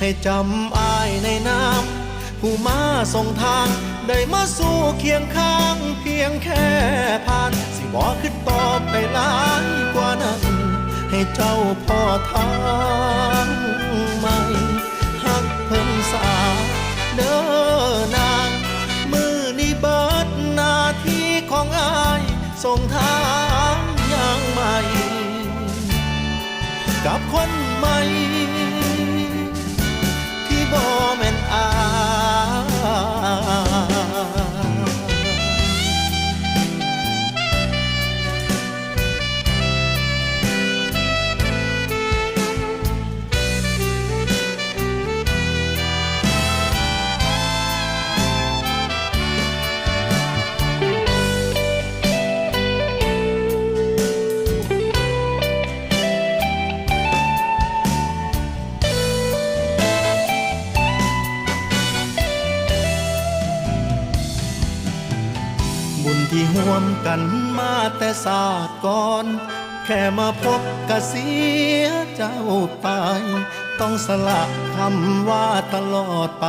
ให้จำอายในน้ำผู้มาส่งทางได้มาสู่เคียงข้างเพียงแค่ผ่านสิบอกขึ้นต่อไปหลายกว่านั้นให้เจ้าพ่อทางใหม่หักเพิ่นสาเด้อนางมือนี้เบิดหน้าที่ของอายส่งทางอย่างใหม่กับคนใหม่ที่บ่แม่นอายบุญที่ห่วมกันมาแต่ศาสตร์ก่อนแค่มาพบกะเสียเจ้าไปต้องสละคำว่าตลอดไป